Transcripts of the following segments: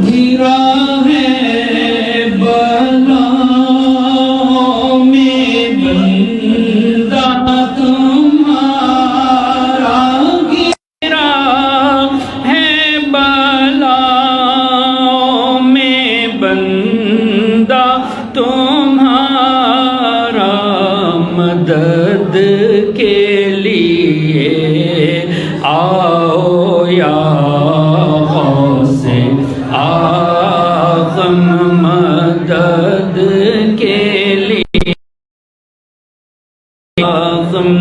گرا ہے بلاؤں میں بندہ تمہارا، گرا ہے بلاؤں میں بندہ تمہارا، مدد کے لیے آؤ یا غوث اعظم، مدد کے لیے اعظم،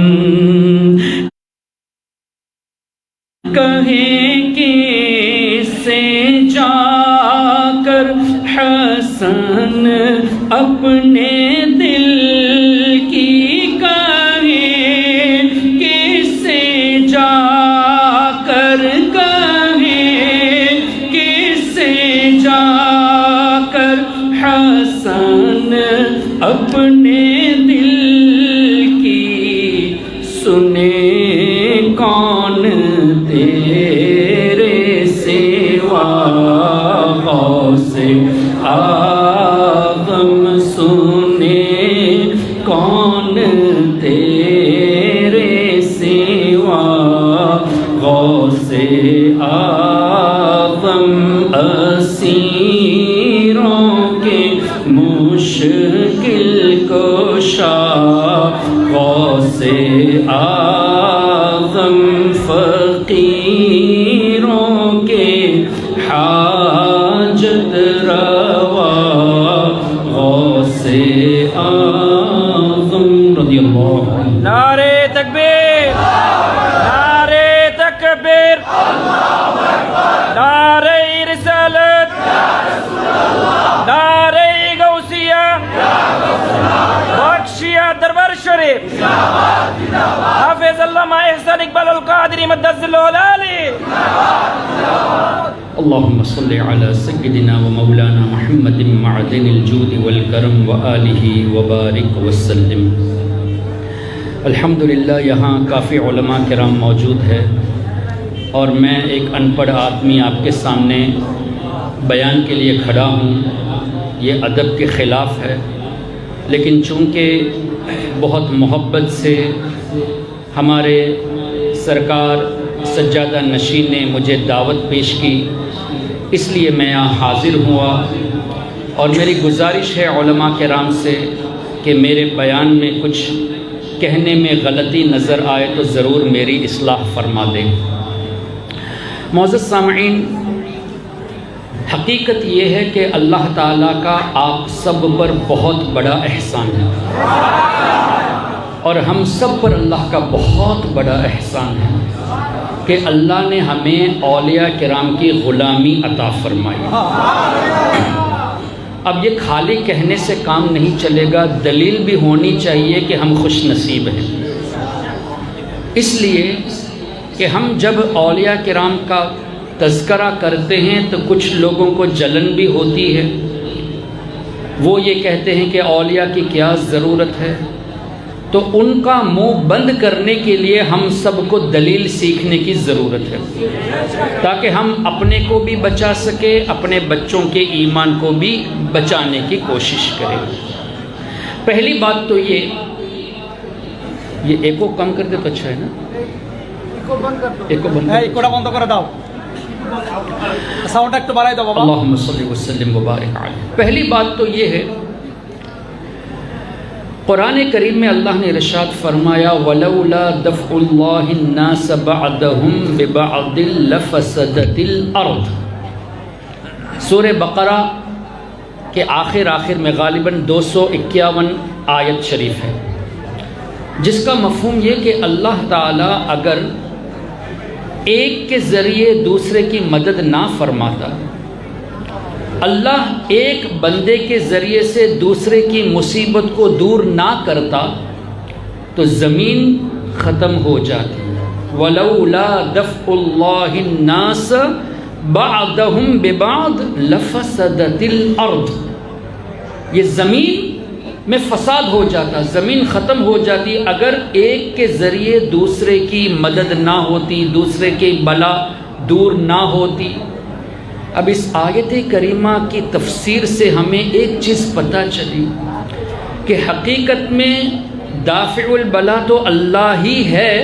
کہیں کس سے جا کر حسن اپنے دل کی، کہیں کس سے جا کر، کہیں کس سے جا کر حسن اپنے دل کی، سنے کون تیرے سوا غوث اعظم، سنے کون تیرے سوا غوث اعظم، اسیروں کے مشکل کشا غوث اعظم، فقیروں کے حاجت روا غوث اعظم رضی اللہ عنہ۔ نعرے تکبیر، نعرے تکبیر، نعرے رسالت، نعرے غوثیہ، بخشیہ دربار شریف، حافظ علامہ احسان اقبال القادری مدد العلی۔ اللهم صل على سيدنا ومولانا محمد معدن الجود والكرم وآلہ وبارک وسلم۔ الحمدللہ یہاں کافی علماء کرام موجود ہے، اور میں ایک ان پڑھ آدمی آپ کے سامنے بیان کے لیے کھڑا ہوں، یہ ادب کے خلاف ہے، لیکن چونکہ بہت محبت سے ہمارے سرکار سجادہ نشین نے مجھے دعوت پیش کی، اس لیے میں یہاں حاضر ہوا، اور میری گزارش ہے علماء کرام سے کہ میرے بیان میں کچھ کہنے میں غلطی نظر آئے تو ضرور میری اصلاح فرما دیں۔ معزز سامعین، حقیقت یہ ہے کہ اللہ تعالیٰ کا آپ سب پر بہت بڑا احسان ہے، اور ہم سب پر اللہ کا بہت بڑا احسان ہے کہ اللہ نے ہمیں اولیاء کرام کی غلامی عطا فرمائی۔ اب یہ خالی کہنے سے کام نہیں چلے گا، دلیل بھی ہونی چاہیے کہ ہم خوش نصیب ہیں، اس لیے کہ ہم جب اولیاء کرام کا تذکرہ کرتے ہیں تو کچھ لوگوں کو جلن بھی ہوتی ہے، وہ یہ کہتے ہیں کہ اولیاء کی کیا ضرورت ہے، تو ان کا منہ بند کرنے کے لیے ہم سب کو دلیل سیکھنے کی ضرورت ہے، تاکہ ہم اپنے کو بھی بچا سکیں، اپنے بچوں کے ایمان کو بھی بچانے کی کوشش کریں۔ پہلی بات تو یہ ایک کو کم کر دے تو اچھا ہے نا، ایک کو بند کر دو، ساؤنڈ ایکٹ بڑھائی دو بابا۔ اللہم صلی وسلم وبارک علیہ۔ پہلی بات تو یہ ہے، قرآن کریم میں اللہ نے ارشاد فرمایا وَلَوْلَا دَفْعُ اللَّهِ النَّاسَ بَعْضَهُمْ بِبَعْضٍ لَفَسَدَتِ الْأَرْضُ، سورہ بقرہ کے آخر میں غالباً 251 آیت شریف ہے، جس کا مفہوم یہ کہ اللہ تعالیٰ اگر ایک کے ذریعے دوسرے کی مدد نہ فرماتا، اللہ ایک بندے کے ذریعے سے دوسرے کی مصیبت کو دور نہ کرتا تو زمین ختم ہو جاتی۔ وَلَوْلَا دَفْعُ اللَّهِ النَّاسَ بَعْضَهُمْ بِبَعْضٍ لَفَسَدَتِ الْأَرْضُ، یہ زمین میں فساد ہو جاتا، زمین ختم ہو جاتی اگر ایک کے ذریعے دوسرے کی مدد نہ ہوتی، دوسرے کی بلا دور نہ ہوتی۔ اب اس آیت کریمہ کی تفسیر سے ہمیں ایک چیز پتہ چلی کہ حقیقت میں دافع البلا تو اللہ ہی ہے،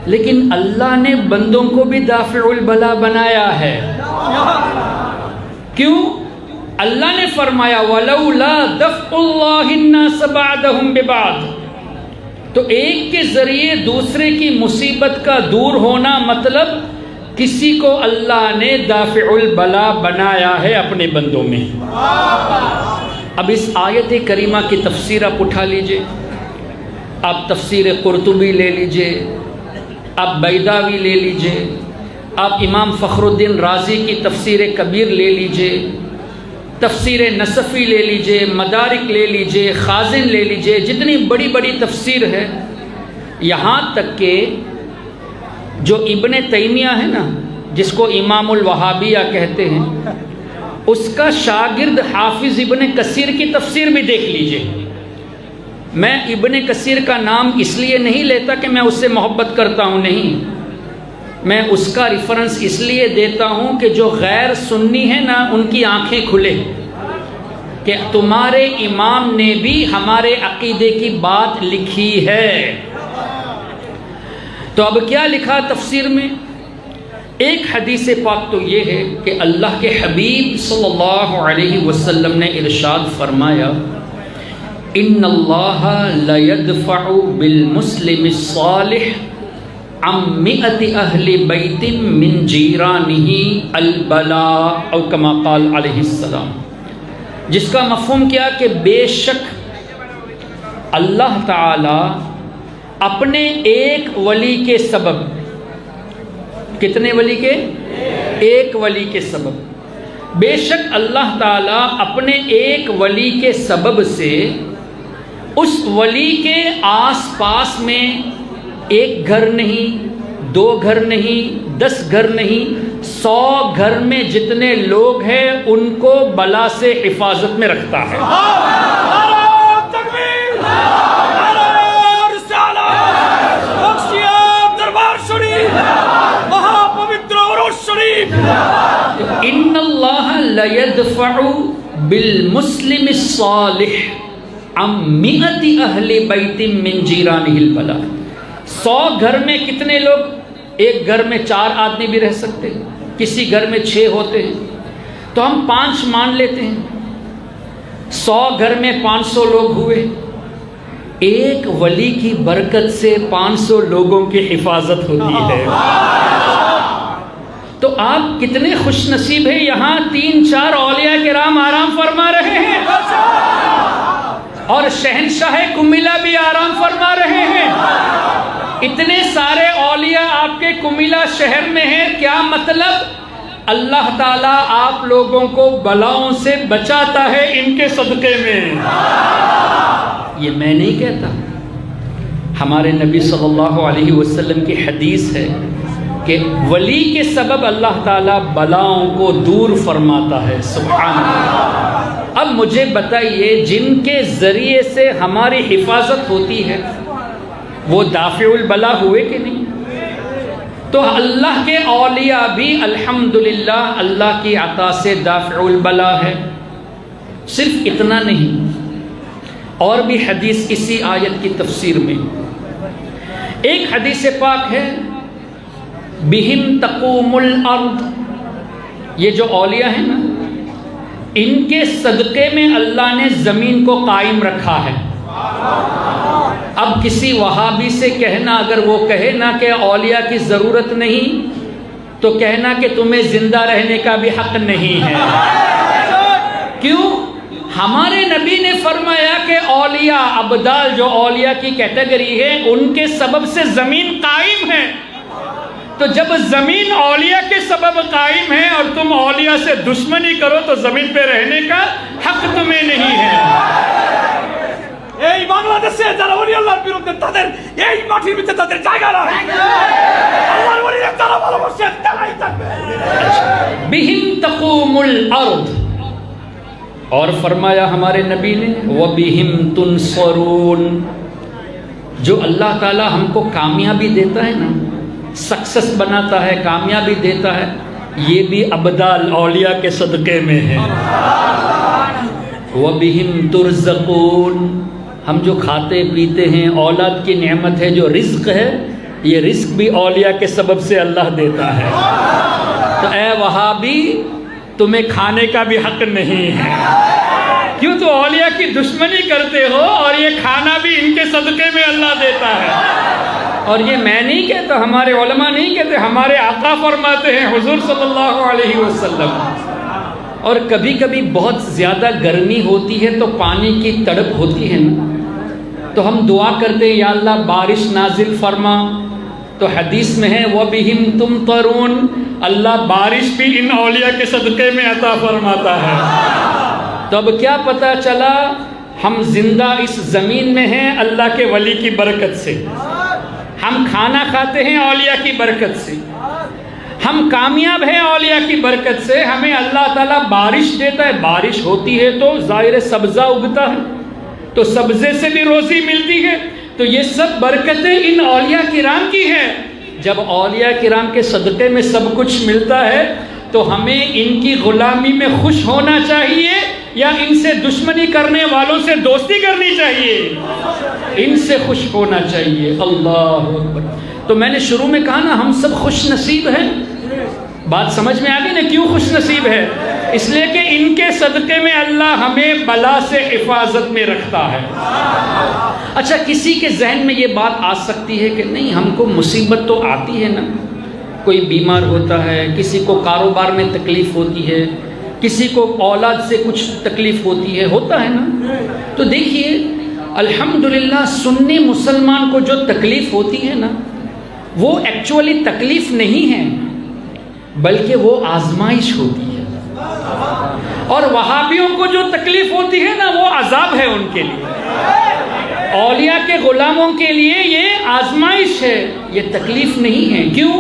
لیکن اللہ نے بندوں کو بھی دافع البلا بنایا ہے۔ کیوں؟ اللہ نے فرمایا وَلَوْلَا دَفْعُ اللَّهِ النَّاسَ بَعْضَهُمْ بِبَعْضٍ، تو ایک کے ذریعے دوسرے کی مصیبت کا دور ہونا، مطلب کسی کو اللہ نے دافع البلا بنایا ہے اپنے بندوں میں۔ اب اس آیت کریمہ کی تفسیر آپ اٹھا لیجئے، آپ تفسیر قرطبی لے لیجئے، آپ بیضاوی لے لیجئے، آپ امام فخر الدین رازی کی تفسیر کبیر لے لیجئے، تفسیر نصفی لے لیجئے، مدارک لے لیجئے، خازن لے لیجئے، جتنی بڑی بڑی تفسیر ہے، یہاں تک کہ جو ابن تیمیہ ہے نا، جس کو امام الوہابیہ کہتے ہیں، اس کا شاگرد حافظ ابن کثیر کی تفسیر بھی دیکھ لیجئے۔ میں ابن کثیر کا نام اس لیے نہیں لیتا کہ میں اس سے محبت کرتا ہوں، نہیں، میں اس کا ریفرنس اس لیے دیتا ہوں کہ جو غیر سنی ہے نا، ان کی آنکھیں کھلے کہ تمہارے امام نے بھی ہمارے عقیدے کی بات لکھی ہے۔ تو اب کیا لکھا تفسیر میں؟ ایک حدیث پاک تو یہ ہے کہ اللہ کے حبیب صلی اللہ علیہ وسلم نے ارشاد فرمایا ان اللہ لیدفع بالمسلم الصالح عن 100 اہل بیت من جیرانہ البلاء، او کما قال علیہ السلام، جس کا مفہوم کیا کہ بے شک اللہ تعالی اپنے ایک ولی کے سبب، کتنے ولی کے؟ ایک ولی کے سبب، بے شک اللہ تعالیٰ اپنے ایک ولی کے سبب سے اس ولی کے آس پاس میں ایک گھر نہیں، 2 گھر نہیں، 10 گھر نہیں، 100 گھر میں جتنے لوگ ہیں ان کو بلا سے حفاظت میں رکھتا ہے۔ ان اللہ لیدفع بالمسلم الصالح عن 100 اہل بیت من جیرانہ البلاء۔ 100 گھر میں کتنے لوگ؟ ایک گھر میں 4 آدمی بھی رہ سکتے، کسی گھر میں 6 ہوتے ہیں، تو ہم 5 مان لیتے ہیں، 100 گھر میں 500 لوگ ہوئے، ایک ولی کی برکت سے 500 لوگوں کی حفاظت ہوتی ہے۔ تو آپ کتنے خوش نصیب ہیں، یہاں 3-4 اولیاء کرام آرام فرما رہے ہیں، اور شہنشاہ کمیلہ بھی آرام فرما رہے ہیں۔ اتنے سارے اولیاء آپ کے کمیلہ شہر میں ہیں، کیا مطلب؟ اللہ تعالیٰ آپ لوگوں کو بلاؤں سے بچاتا ہے ان کے صدقے میں۔ یہ میں نہیں کہتا، ہمارے نبی صلی اللہ علیہ وسلم کی حدیث ہے کہ ولی کے سبب اللہ تعالیٰ بلاؤں کو دور فرماتا ہے۔ سبحان اللہ۔ اب مجھے بتائیے، جن کے ذریعے سے ہماری حفاظت ہوتی ہے وہ دافع البلا ہوئے کہ نہیں؟ تو اللہ کے اولیاء بھی الحمدللہ اللہ کی عطا سے دافع البلا ہے۔ صرف اتنا نہیں، اور بھی حدیث اسی آیت کی تفسیر میں، ایک حدیث پاک ہے بہم تقوم الارض، یہ جو اولیاء ہیں نا، ان کے صدقے میں اللہ نے زمین کو قائم رکھا ہے۔ اب کسی وہابی سے کہنا، اگر وہ کہے نا کہ اولیاء کی ضرورت نہیں، تو کہنا کہ تمہیں زندہ رہنے کا بھی حق نہیں ہے۔ کیوں؟ ہمارے نبی نے فرمایا کہ اولیاء ابدال، جو اولیاء کی کیٹیگری ہے، ان کے سبب سے زمین قائم ہے۔ تو جب زمین اولیاء کے سبب قائم ہے اور تم اولیاء سے دشمنی کرو تو زمین پہ رہنے کا حق تمہیں نہیں ہے۔ এই বাংলাদেশে যারা ওলি আল্লাহর বিরুদ্ধে, তাদের এই মাটির ভিতরে তাদের জায়গা নাই। আল্লাহর ওলিরা যারা ভালোবাসে তারাই থাকবে। بِهِمْ تَقُومُ الْأَرْضِ، اور فرمایا ہمارے نبی نے وَبِهِمْ تُنْصَرُونَ، جو اللہ تعالی ہم کو کامیابی دیتا ہے نا، سکسس بناتا ہے، کامیابی دیتا ہے، یہ بھی ابدال اولیاء کے صدقے میں ہے۔ وَبِهِمْ تُرْزَقُونَ، ہم جو کھاتے پیتے ہیں، اولاد کی نعمت ہے، جو رزق ہے، یہ رزق بھی اولیاء کے سبب سے اللہ دیتا ہے۔ تو اے وہابی، تمہیں کھانے کا بھی حق نہیں ہے، کیوں تو اولیاء کی دشمنی کرتے ہو، اور یہ کھانا بھی ان کے صدقے میں اللہ دیتا ہے۔ اور یہ میں نہیں کہتا، ہمارے علماء نہیں کہتے، ہمارے آقا فرماتے ہیں، حضور صلی اللہ علیہ وسلم۔ اور کبھی کبھی بہت زیادہ گرمی ہوتی ہے تو پانی کی تڑپ ہوتی ہے نا، تو ہم دعا کرتے ہیں یا اللہ بارش نازل فرما، تو حدیث میں ہے وَبِهِمْ تُمْطَرُونَ، اللہ بارش بھی ان اولیاء کے صدقے میں عطا فرماتا ہے۔ تو اب کیا پتہ چلا، ہم زندہ اس زمین میں ہیں اللہ کے ولی کی برکت سے، ہم کھانا کھاتے ہیں اولیاء کی برکت سے، ہم کامیاب ہیں اولیاء کی برکت سے، ہمیں اللہ تعالیٰ بارش دیتا ہے، بارش ہوتی ہے تو ظاہر سبزہ اگتا ہے، تو سبزے سے بھی روزی ملتی ہے، تو یہ سب برکتیں ان اولیاء کرام کی ہیں۔ جب اولیاء کرام کے صدقے میں سب کچھ ملتا ہے تو ہمیں ان کی غلامی میں خوش ہونا چاہیے یا ان سے دشمنی کرنے والوں سے دوستی کرنی چاہیے؟ ان سے خوش ہونا چاہیے۔ اللہ اکبر۔ تو میں نے شروع میں کہا نا، ہم سب خوش نصیب ہیں۔ بات سمجھ میں آ گئی نا کیوں خوش نصیب ہے؟ اس لیے کہ ان کے صدقے میں اللہ ہمیں بلا سے حفاظت میں رکھتا ہے۔ اچھا، کسی کے ذہن میں یہ بات آ سکتی ہے کہ نہیں، ہم کو مصیبت تو آتی ہے نا، کوئی بیمار ہوتا ہے، کسی کو کاروبار میں تکلیف ہوتی ہے، کسی کو اولاد سے کچھ تکلیف ہوتی ہے، ہوتا ہے نا۔ تو دیکھیے الحمدللہ سنی مسلمان کو جو تکلیف ہوتی ہے نا، وہ ایکچولی تکلیف نہیں ہے بلکہ وہ آزمائش ہوتی ہے، اور وہابیوں کو جو تکلیف ہوتی ہے نا وہ عذاب ہے ان کے لیے۔ اولیاء کے غلاموں کے لیے یہ آزمائش ہے، یہ تکلیف نہیں ہے۔ کیوں؟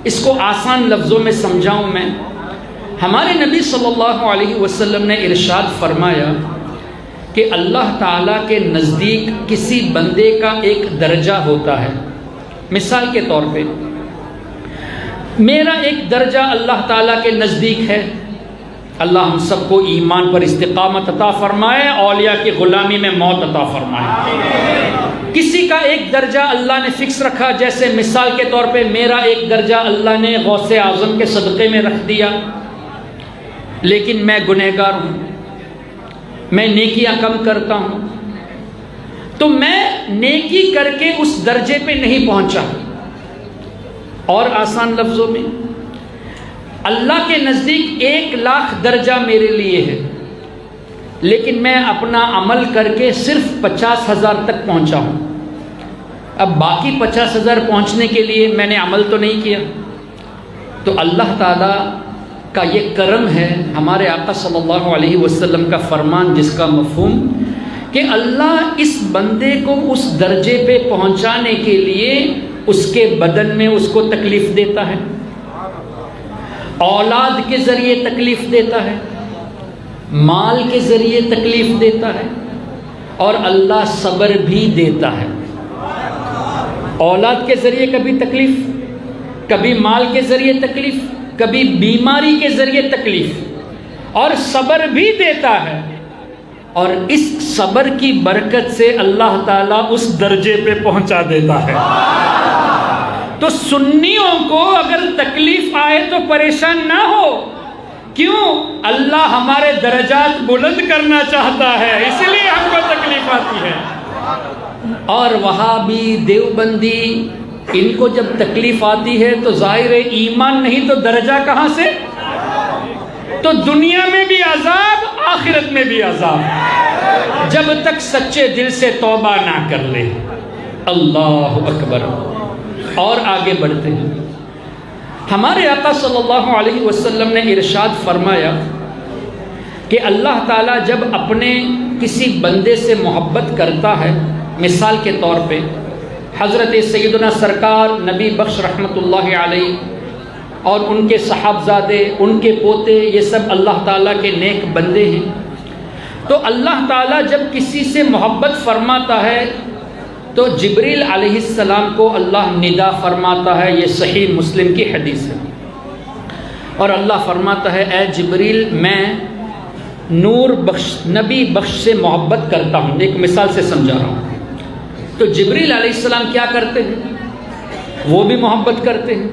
اس کو آسان لفظوں میں سمجھاؤں میں۔ ہمارے نبی صلی اللہ علیہ وسلم نے ارشاد فرمایا کہ اللہ تعالیٰ کے نزدیک کسی بندے کا ایک درجہ ہوتا ہے۔ مثال کے طور پہ میرا ایک درجہ اللہ تعالیٰ کے نزدیک ہے، اللہ ہم سب کو ایمان پر استقامت عطا فرمائے، اولیاء کی غلامی میں موت عطا فرمائے۔ کسی کا ایک درجہ اللہ نے فکس رکھا، جیسے مثال کے طور پہ میرا ایک درجہ اللہ نے غوث اعظم کے صدقے میں رکھ دیا، لیکن میں گنہگار ہوں، میں نیکیاں کم کرتا ہوں، تو میں نیکی کر کے اس درجے پہ نہیں پہنچا۔ اور آسان لفظوں میں اللہ کے نزدیک 1,00,000 درجہ میرے لیے ہے، لیکن میں اپنا عمل کر کے صرف 50,000 تک پہنچا ہوں۔ اب باقی 50,000 پہنچنے کے لیے میں نے عمل تو نہیں کیا۔ تو اللہ تعالیٰ کا یہ کرم ہے، ہمارے آقا صلی اللہ علیہ وسلم کا فرمان جس کا مفہوم کہ اللہ اس بندے کو اس درجے پہ پہنچانے کے لیے اس کے بدن میں اس کو تکلیف دیتا ہے، اولاد کے ذریعے تکلیف دیتا ہے، مال کے ذریعے تکلیف دیتا ہے، اور اللہ صبر بھی دیتا ہے۔ اولاد کے ذریعے کبھی تکلیف، کبھی مال کے ذریعے تکلیف، کبھی بیماری کے ذریعے تکلیف، اور صبر بھی دیتا ہے۔ اور اس صبر کی برکت سے اللہ تعالیٰ اس درجے پہ پہنچا دیتا ہے۔ تو سنیوں کو اگر تکلیف آئے تو پریشان نہ ہو، کیوں؟ اللہ ہمارے درجات بلند کرنا چاہتا ہے، اس لیے ہم کو تکلیف آتی ہے۔ اور وہابی دیوبندی ان کو جب تکلیف آتی ہے تو ظاہر ایمان نہیں تو درجہ کہاں سے؟ تو دنیا میں بھی عذاب، آخرت میں بھی عذاب، جب تک سچے دل سے توبہ نہ کر لے۔ اللہ اکبر۔ اور آگے بڑھتے ہیں، ہمارے آقا صلی اللہ علیہ وسلم نے ارشاد فرمایا کہ اللہ تعالیٰ جب اپنے کسی بندے سے محبت کرتا ہے، مثال کے طور پہ حضرت سیدنا سرکار نبی بخش رحمۃ اللہ علیہ اور ان کے صاحبزادے، ان کے پوتے، یہ سب اللہ تعالیٰ کے نیک بندے ہیں، تو اللہ تعالیٰ جب کسی سے محبت فرماتا ہے تو جبریل علیہ السلام کو اللہ ندا فرماتا ہے، یہ صحیح مسلم کی حدیث ہے۔ اور اللہ فرماتا ہے اے جبریل میں نور بخش نبی بخش سے محبت کرتا ہوں. ایک مثال سے سمجھا رہا ہوں. تو جبریل علیہ السلام کیا کرتے ہیں؟ وہ بھی محبت کرتے ہیں.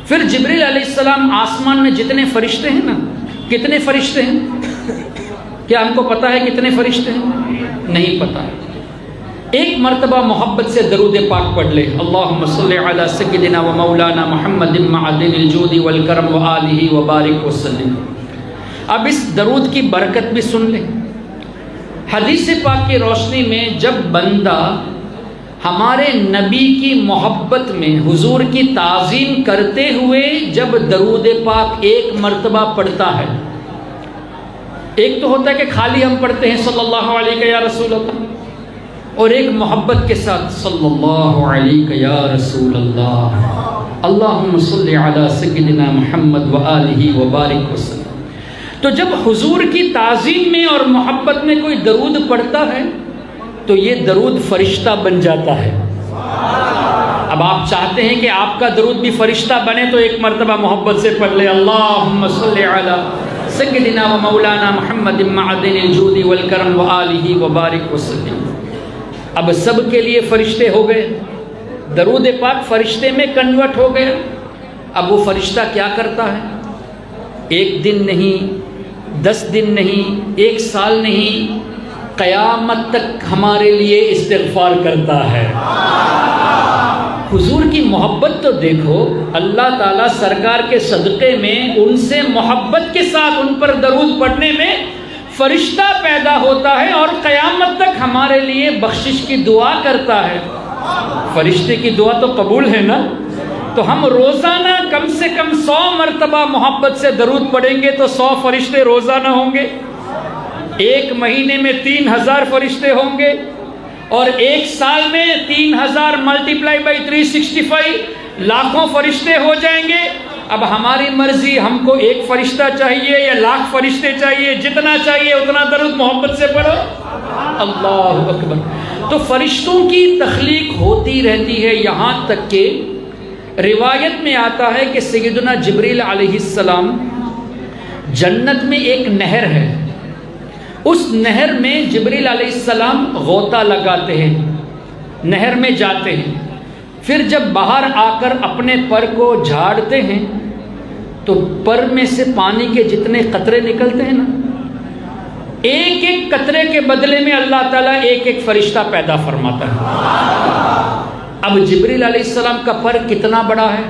پھر جبریل علیہ السلام آسمان میں جتنے فرشتے ہیں نا، کتنے فرشتے ہیں؟ کیا ہم کو پتہ ہے کتنے فرشتے ہیں؟ نہیں پتہ. ایک مرتبہ محبت سے درود پاک پڑھ لے. اللہم صلی علی سیدنا و مولانا محمد معدن الجود والکرم و آلہ وبارک وسلم. اب اس درود کی برکت بھی سن لیں. حدیث پاک کی روشنی میں جب بندہ ہمارے نبی کی محبت میں حضور کی تعظیم کرتے ہوئے جب درود پاک ایک مرتبہ پڑھتا ہے، ایک تو ہوتا ہے کہ خالی ہم پڑھتے ہیں صلی اللہ علیہ یا رسول اللہ، اور ایک محبت کے ساتھ صلی اللہ علیہ یا رسول اللہ، اللہم صلی علی سیدنا محمد و آلہ وبارک وسلم. تو جب حضور کی تعظیم میں اور محبت میں کوئی درود پڑھتا ہے تو یہ درود فرشتہ بن جاتا ہے. اب آپ چاہتے ہیں کہ آپ کا درود بھی فرشتہ بنے تو ایک مرتبہ محبت سے پڑھ لے. اللہم صلی علی سیدنا و مولانا محمد معدن الجود والکرم و آلہ وبارک وسلم. اب سب کے لیے فرشتے ہو گئے، درود پاک فرشتے میں کنورٹ ہو گیا. اب وہ فرشتہ کیا کرتا ہے؟ ایک دن نہیں، 10 دن نہیں، 1 سال نہیں، قیامت تک ہمارے لیے استغفار کرتا ہے. حضور کی محبت تو دیکھو، اللہ تعالیٰ سرکار کے صدقے میں ان سے محبت کے ساتھ ان پر درود پڑھنے میں فرشتہ پیدا ہوتا ہے اور قیامت تک ہمارے لیے بخشش کی دعا کرتا ہے. فرشتے کی دعا تو قبول ہے نا؟ تو ہم روزانہ کم سے کم 100 مرتبہ محبت سے درود پڑھیں گے تو 100 فرشتے روزانہ ہوں گے. ایک مہینے میں 3000 فرشتے ہوں گے، اور 1 سال میں 3000 ملٹیپلائی بائی 365 لاکھوں فرشتے ہو جائیں گے. اب ہماری مرضی، ہم کو 1 فرشتہ چاہیے یا لاکھ فرشتے چاہیے، جتنا چاہیے اتنا درود محبت سے پڑھو. اللہ اکبر. تو فرشتوں کی تخلیق ہوتی رہتی ہے، یہاں تک کہ روایت میں آتا ہے کہ سیدنا جبریل علیہ السلام جنت میں ایک نہر ہے، اس نہر میں جبریل علیہ السلام غوطہ لگاتے ہیں، نہر میں جاتے ہیں. پھر جب باہر آ کر اپنے پر کو جھاڑتے ہیں تو پر میں سے پانی کے جتنے قطرے نکلتے ہیں نا، ایک ایک قطرے کے بدلے میں اللہ تعالیٰ ایک ایک فرشتہ پیدا فرماتا ہے. اب جبریل علیہ السلام کا پر کتنا بڑا ہے؟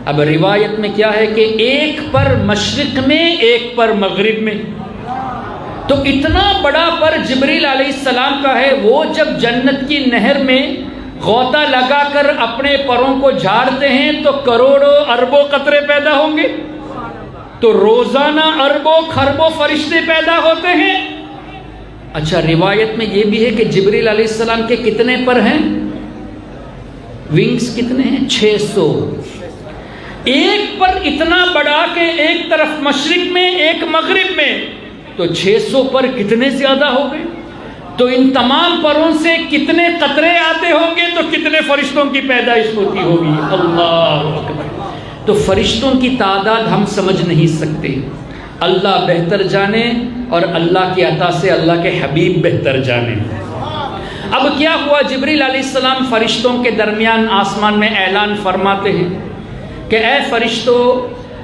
اب روایت میں کیا ہے کہ ایک پر مشرق میں، ایک پر مغرب میں. تو اتنا بڑا پر جبریل علیہ السلام کا ہے. وہ جب جنت کی نہر میں غوطہ لگا کر اپنے پروں کو جھاڑتے ہیں تو کروڑوں اربوں قطرے پیدا ہوں گے. تو روزانہ اربوں خربوں فرشتے پیدا ہوتے ہیں. اچھا، روایت میں یہ بھی ہے کہ جبریل علیہ السلام کے کتنے پر ہیں؟ ونگز کتنے ہیں؟ 600. ایک پر اتنا بڑا کہ ایک طرف مشرق میں، ایک مغرب میں، تو 600 پر کتنے زیادہ ہو گئے. تو ان تمام پروں سے کتنے قطرے آتے ہوں گے تو کتنے فرشتوں کی پیدائش ہوتی ہوگی. اللہ اکبر. تو فرشتوں کی تعداد ہم سمجھ نہیں سکتے، اللہ بہتر جانے، اور اللہ کی عطا سے اللہ کے حبیب بہتر جانے. اب کیا ہوا؟ جبریل علیہ السلام فرشتوں کے درمیان آسمان میں اعلان فرماتے ہیں کہ اے فرشتوں،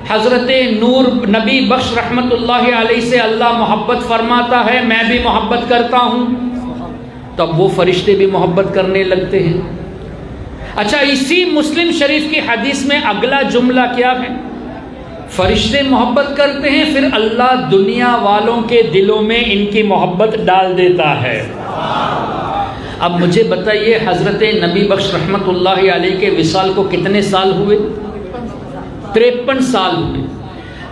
حضرت نور نبی بخش رحمت اللہ علیہ سے اللہ محبت فرماتا ہے، میں بھی محبت کرتا ہوں. تب وہ فرشتے بھی محبت کرنے لگتے ہیں. اچھا، اسی مسلم شریف کی حدیث میں اگلا جملہ کیا ہے؟ فرشتے محبت کرتے ہیں، پھر اللہ دنیا والوں کے دلوں میں ان کی محبت ڈال دیتا ہے. اب مجھے بتائیے، حضرت نبی بخش رحمت اللہ علیہ کے وصال کو کتنے سال ہوئے؟ 53 سال ہوئے.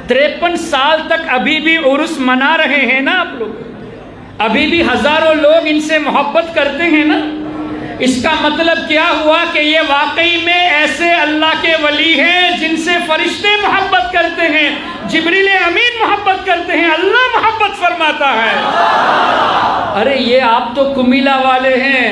53 سال تک ابھی بھی عرس منا رہے ہیں نا آپ لوگ، ابھی بھی ہزاروں لوگ ان سے محبت کرتے ہیں نا. اس کا مطلب کیا ہوا کہ یہ واقعی میں ایسے اللہ کے ولی ہیں جن سے فرشتے محبت کرتے ہیں، جبریل امین محبت کرتے ہیں، اللہ محبت فرماتا ہے. ارے یہ آپ تو کمیلا والے ہیں،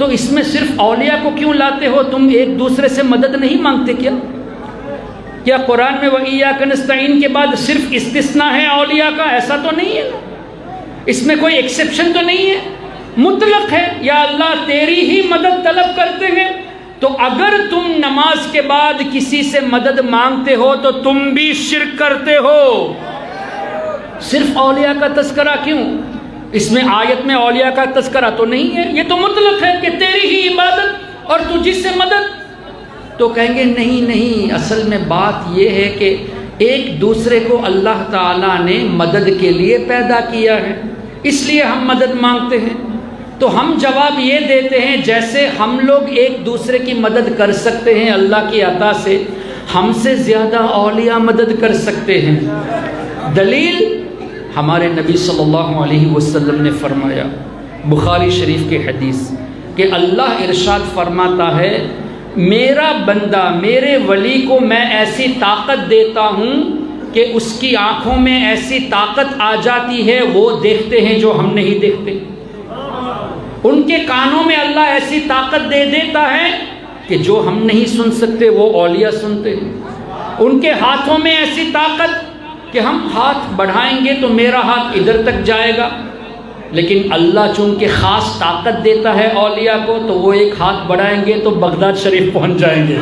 تو اس میں صرف اولیاء کو کیوں لاتے ہو؟ تم ایک دوسرے سے مدد نہیں مانگتے کیا؟ کیا قرآن میں وَإِيَّاكَ نَسْتَعِينُ کے بعد صرف استثناء ہے اولیاء کا؟ ایسا تو نہیں ہے، اس میں کوئی ایکسیپشن تو نہیں ہے، مطلق ہے، یا اللہ تیری ہی مدد طلب کرتے ہیں۔ تو اگر تم نماز کے بعد کسی سے مدد مانگتے ہو تو تم بھی شرک کرتے ہو۔ صرف اولیاء کا تذکرہ کیوں؟ اس میں آیت میں اولیاء کا تذکرہ تو نہیں ہے، یہ تو مطلق ہے کہ تیری ہی عبادت اور تجھ سے مدد۔ تو کہیں گے نہیں، اصل میں بات یہ ہے کہ ایک دوسرے کو اللہ تعالیٰ نے مدد کے لیے پیدا کیا ہے، اس لیے ہم مدد مانگتے ہیں۔ تو ہم جواب یہ دیتے ہیں جیسے ہم لوگ ایک دوسرے کی مدد کر سکتے ہیں اللہ کی عطا سے، ہم سے زیادہ اولیاء مدد کر سکتے ہیں۔ دلیل ہمارے نبی صلی اللہ علیہ وسلم نے فرمایا، بخاری شریف کی حدیث، کہ اللہ ارشاد فرماتا ہے میرا بندہ، میرے ولی کو میں ایسی طاقت دیتا ہوں کہ اس کی آنکھوں میں ایسی طاقت آ جاتی ہے وہ دیکھتے ہیں جو ہم نہیں دیکھتے، ان کے کانوں میں اللہ ایسی طاقت دے دیتا ہے کہ جو ہم نہیں سن سکتے وہ اولیاء سنتے ہیں، ان کے ہاتھوں میں ایسی طاقت کہ ہم ہاتھ بڑھائیں گے تو میرا ہاتھ ادھر تک جائے گا، لیکن اللہ چونکہ خاص طاقت دیتا ہے اولیاء کو تو وہ ایک ہاتھ بڑھائیں گے تو بغداد شریف پہنچ جائیں گے۔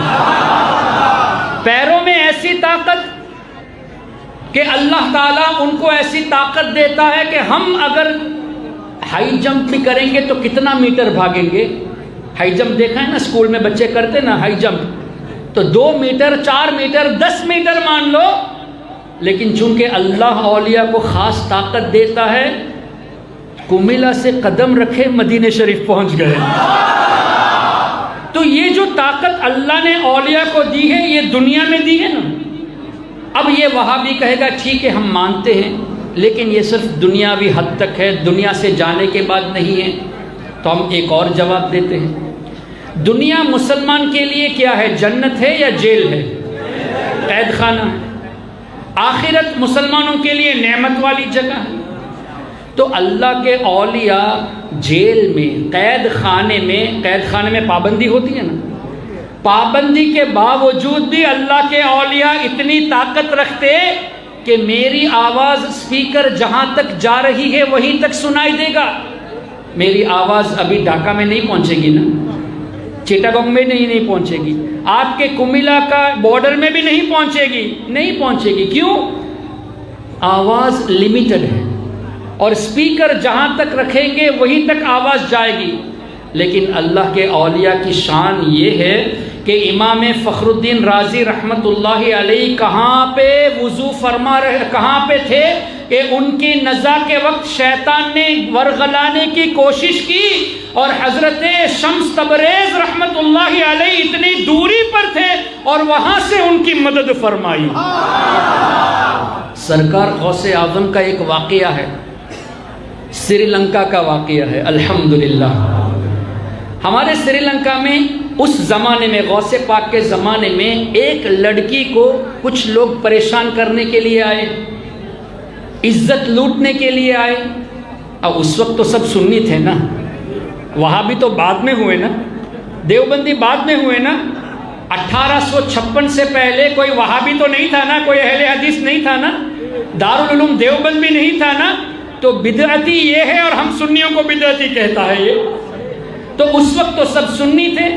پیروں میں ایسی طاقت کہ اللہ تعالیٰ ان کو ایسی طاقت دیتا ہے کہ ہم اگر ہائی جمپ بھی کریں گے تو کتنا میٹر بھاگیں گے؟ ہائی جمپ دیکھا ہے نا اسکول میں بچے کرتے نا ہائی جمپ، تو 2 میٹر 4 میٹر 10 میٹر مان لو، لیکن چونکہ اللہ اولیاء کو خاص طاقت دیتا ہے، کمیلا سے قدم رکھے مدینہ شریف پہنچ گئے۔ تو یہ جو طاقت اللہ نے اولیاء کو دی ہے یہ دنیا میں دی ہے نا۔ اب یہ وہابی کہے گا ٹھیک ہے ہم مانتے ہیں لیکن یہ صرف دنیاوی حد تک ہے، دنیا سے جانے کے بعد نہیں ہے۔ تو ہم ایک اور جواب دیتے ہیں، دنیا مسلمان کے لیے کیا ہے؟ جنت ہے یا جیل ہے؟ قید خانہ ہے۔ آخرت مسلمانوں کے لیے نعمت والی جگہ ہے۔ تو اللہ کے اولیاء جیل میں، قید خانے میں پابندی ہوتی ہے نا، پابندی کے باوجود بھی اللہ کے اولیاء اتنی طاقت رکھتے کہ میری آواز اسپیکر جہاں تک جا رہی ہے وہیں تک سنائی دے گا۔ میری آواز ابھی ڈھاکہ میں نہیں پہنچے گی نا، چیٹاگونگ میں نہیں پہنچے گی، آپ کے کمیلا کا بارڈر میں بھی نہیں پہنچے گی۔ کیوں؟ آواز لیمیٹڈ ہے اور اسپیکر جہاں تک رکھیں گے وہیں تک آواز جائے گی۔ لیکن اللہ کے اولیاء کی شان یہ ہے کہ امام فخر الدین رازی رحمت اللہ علیہ کہاں پہ وضو فرما رہے، کہاں پہ تھے کہ ان کی نزا کے وقت شیطان نے ورغلانے کی کوشش کی اور حضرت شمس تبریز رحمت اللہ علیہ اتنی دوری پر تھے اور وہاں سے ان کی مدد فرمائی۔ سرکار غوث اعظم کا ایک واقعہ ہے، سری لنکا کا واقعہ ہے۔ الحمدللہ ہمارے سری لنکا میں اس زمانے میں، غوث پاک کے زمانے میں، ایک لڑکی کو کچھ لوگ پریشان کرنے کے لیے آئے، عزت لوٹنے کے لیے آئے۔ اب اس وقت تو سب سنی تھے نا، وہابی تو بعد میں ہوئے نا، دیوبندی بعد میں ہوئے نا۔ 1856 سے پہلے کوئی وہابی تو نہیں تھا نا، کوئی اہل حدیث نہیں تھا نا، دارالعلوم دیوبند بھی نہیں تھا نا۔ تو بدعتی یہ ہے اور ہم سنیوں کو بدعتی کہتا ہے یہ۔ تو اس وقت تو سب سنی تھے۔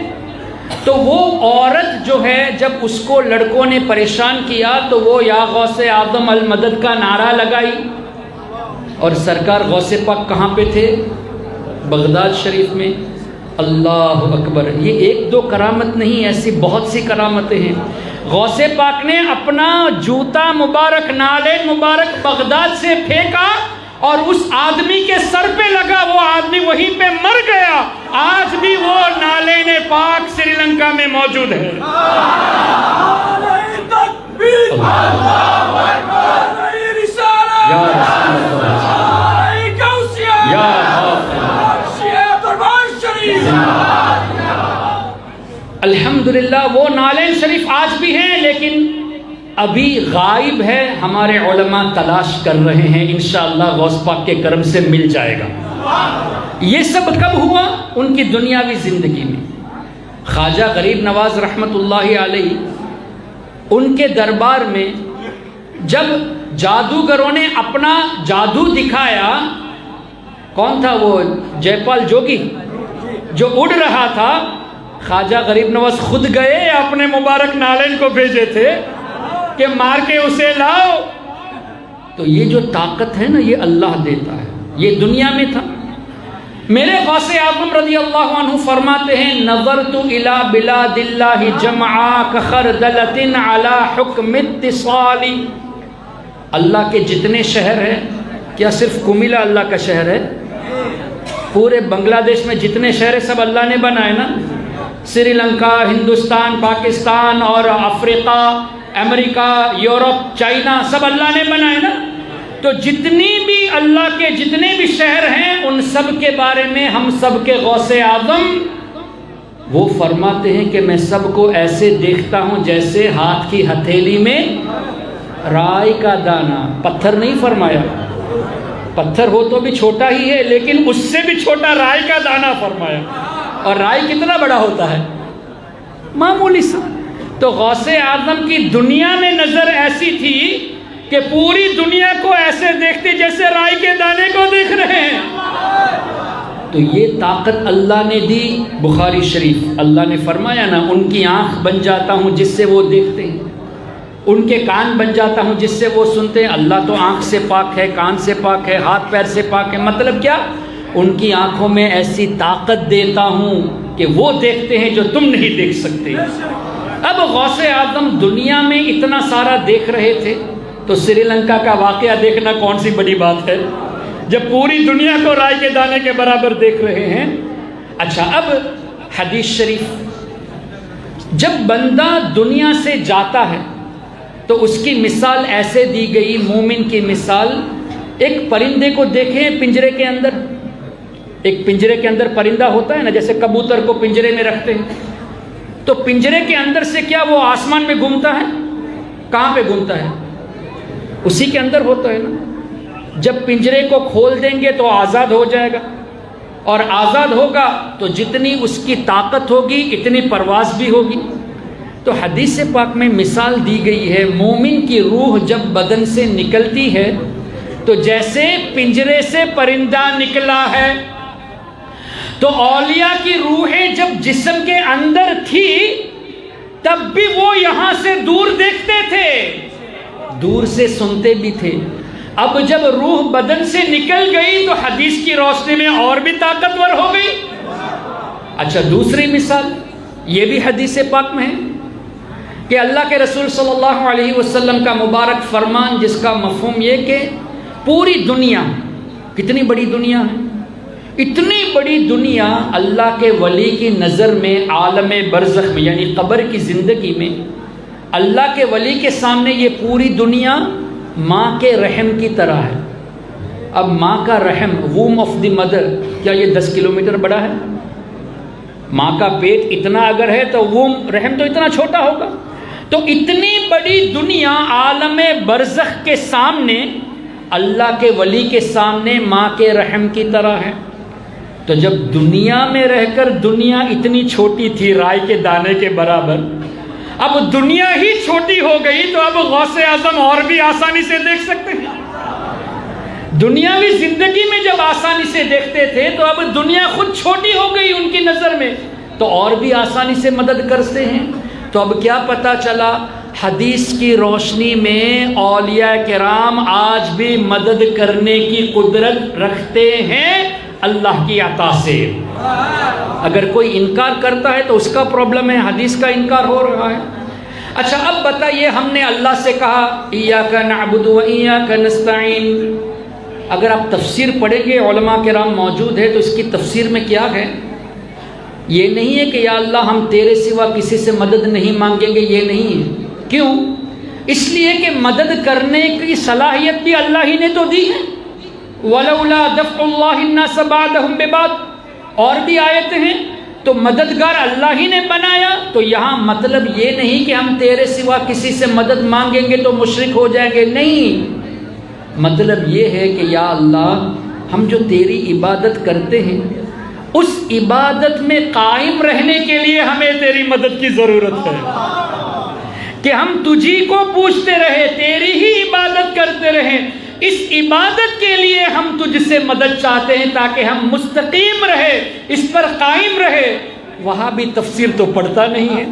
تو وہ عورت جو ہے جب اس کو لڑکوں نے پریشان کیا تو وہ یا غوث اعظم المدد کا نعرہ لگائی۔ اور سرکار غوث پاک کہاں پہ تھے؟ بغداد شریف میں۔ اللہ اکبر! یہ ایک دو کرامت نہیں، ایسی بہت سی کرامتیں ہیں۔ غوث پاک نے اپنا جوتا مبارک، نالین مبارک بغداد سے پھینکا اور اس آدمی کے سر پہ لگا، وہ آدمی وہیں پہ مر گیا۔ آج بھی وہ نالین پاک سری لنکا میں موجود ہے۔ الحمدللہ وہ نالین شریف آج بھی ہیں، لیکن ابھی غائب ہے۔ ہمارے علماء تلاش کر رہے ہیں، انشاءاللہ غوث پاک کے کرم سے مل جائے گا۔ یہ سب کب ہوا؟ ان کی دنیاوی زندگی میں۔ خواجہ غریب نواز رحمت اللہ علیہ، ان کے دربار میں جب جادوگروں نے اپنا جادو دکھایا، کون تھا وہ؟ جے پال جوگی جو اڑ رہا تھا، خواجہ غریب نواز خود گئے یا اپنے مبارک نالین کو بھیجے تھے کہ مار کے اسے لاؤ؟ تو یہ جو طاقت ہے نا، یہ اللہ دیتا ہے، یہ دنیا میں تھا۔ میرے غوث اعظم رضی اللہ عنہ فرماتے ہیں، نظرت الی بلاد اللہ جمعا کخردلۃ علی حکم اتصال۔ اللہ کے جتنے شہر ہیں، کیا صرف کمیلا اللہ کا شہر ہے؟ پورے بنگلہ دیش میں جتنے شہر ہیں سب اللہ نے بنائے نا۔ سری لنکا، ہندوستان، پاکستان اور افریقہ، امریکہ، یورپ، چائنا، سب اللہ نے بنائے نا۔ تو جتنی بھی اللہ کے جتنے بھی شہر ہیں، ان سب کے بارے میں ہم سب کے غوث اعظم وہ فرماتے ہیں کہ میں سب کو ایسے دیکھتا ہوں جیسے ہاتھ کی ہتھیلی میں رائی کا دانہ۔ پتھر نہیں فرمایا، پتھر ہو تو بھی چھوٹا ہی ہے، لیکن اس سے بھی چھوٹا رائی کا دانہ فرمایا۔ اور رائی کتنا بڑا ہوتا ہے؟ معمولی سا۔ تو غوث اعظم کی دنیا میں نظر ایسی تھی کہ پوری دنیا کو ایسے دیکھتے جیسے رائی کے دانے کو دیکھ رہے ہیں۔ تو یہ طاقت اللہ نے دی۔ بخاری شریف اللہ نے فرمایا نا، ان کی آنکھ بن جاتا ہوں جس سے وہ دیکھتے ہیں، ان کے کان بن جاتا ہوں جس سے وہ سنتے ہیں۔ اللہ تو آنکھ سے پاک ہے، کان سے پاک ہے، ہاتھ پیر سے پاک ہے۔ مطلب کیا؟ ان کی آنکھوں میں ایسی طاقت دیتا ہوں کہ وہ دیکھتے ہیں جو تم نہیں دیکھ سکتے۔ اب غوث اعظم دنیا میں اتنا سارا دیکھ رہے تھے، تو سری لنکا کا واقعہ دیکھنا کون سی بڑی بات ہے جب پوری دنیا کو رائے کے دانے کے برابر دیکھ رہے ہیں۔ اچھا، اب حدیث شریف، جب بندہ دنیا سے جاتا ہے تو اس کی مثال ایسے دی گئی، مومن کی مثال، ایک پرندے کو دیکھیں پنجرے کے اندر، ایک پنجرے کے اندر پرندہ ہوتا ہے نا، جیسے کبوتر کو پنجرے میں رکھتے ہیں، تو پنجرے کے اندر سے کیا وہ آسمان میں گھومتا ہے؟ کہاں پہ گھومتا ہے؟ اسی کے اندر ہوتا ہے نا۔ جب پنجرے کو کھول دیں گے تو آزاد ہو جائے گا، اور آزاد ہوگا تو جتنی اس کی طاقت ہوگی اتنی پرواز بھی ہوگی۔ تو حدیث پاک میں مثال دی گئی ہے، مومن کی روح جب بدن سے نکلتی ہے تو جیسے پنجرے سے پرندہ نکلا ہے، تو اولیاء کی روحیں جب جسم کے اندر تھی تب بھی وہ یہاں سے دور دیکھتے تھے، دور سے سنتے بھی تھے۔ اب جب روح بدن سے نکل گئی تو حدیث کی روشنی میں اور بھی طاقتور ہو گئی۔ اچھا، دوسری مثال یہ بھی حدیث پاک میں ہے کہ اللہ کے رسول صلی اللہ علیہ وسلم کا مبارک فرمان، جس کا مفہوم یہ کہ پوری دنیا، کتنی بڑی دنیا ہے، اتنی بڑی دنیا اللہ کے ولی کی نظر میں عالم برزخ میں یعنی قبر کی زندگی میں اللہ کے ولی کے سامنے یہ پوری دنیا ماں کے رحم کی طرح ہے۔ اب ماں کا رحم، ووم آف دی مدر، کیا یہ 10 کلومیٹر بڑا ہے؟ ماں کا پیٹ اتنا اگر ہے تو ووم، رحم تو اتنا چھوٹا ہوگا۔ تو اتنی بڑی دنیا عالم برزخ کے سامنے، اللہ کے ولی کے سامنے ماں کے رحم کی طرح ہے۔ تو جب دنیا میں رہ کر دنیا اتنی چھوٹی تھی رائے کے دانے کے برابر، اب دنیا ہی چھوٹی ہو گئی تو اب غوث اعظم اور بھی آسانی سے دیکھ سکتے ہیں۔ دنیاوی زندگی میں جب آسانی سے دیکھتے تھے تو اب دنیا خود چھوٹی ہو گئی ان کی نظر میں، تو اور بھی آسانی سے مدد کرتے ہیں۔ تو اب کیا پتا چلا؟ حدیث کی روشنی میں اولیاء کرام آج بھی مدد کرنے کی قدرت رکھتے ہیں اللہ کی عطا سے۔ اگر کوئی انکار کرتا ہے تو اس کا پرابلم ہے، حدیث کا انکار ہو رہا ہے۔ اچھا، اب بتائیے، ہم نے اللہ سے کہا ایاک نعبد و ایاک نستعین، اگر آپ تفسیر پڑھیں گے، علماء کرام موجود ہے، تو اس کی تفسیر میں کیا ہے؟ یہ نہیں ہے کہ یا اللہ ہم تیرے سوا کسی سے مدد نہیں مانگیں گے، یہ نہیں ہے۔ کیوں؟ اس لیے کہ مدد کرنے کی صلاحیت بھی اللہ ہی نے تو دی ہے۔ وَلَوْلَا دَفْعُ اللَّهِ النَّاسَ بَعْضَهُمْ بِبَعْضٍ، اور بھی آیتیں ہیں، تو مددگار اللہ ہی نے بنایا۔ تو یہاں مطلب یہ نہیں کہ ہم تیرے سوا کسی سے مدد مانگیں گے تو مشرک ہو جائیں گے، نہیں، مطلب یہ ہے کہ یا اللہ ہم جو تیری عبادت کرتے ہیں اس عبادت میں قائم رہنے کے لیے ہمیں تیری مدد کی ضرورت ہے، کہ ہم تجھی کو پوچھتے رہے، تیری ہی عبادت کرتے رہیں۔ اس عبادت کے لیے ہم تجھ سے مدد چاہتے ہیں تاکہ ہم مستقیم رہے، اس پر قائم رہے۔ وہاں بھی تفسیر تو پڑھتا نہیں ہے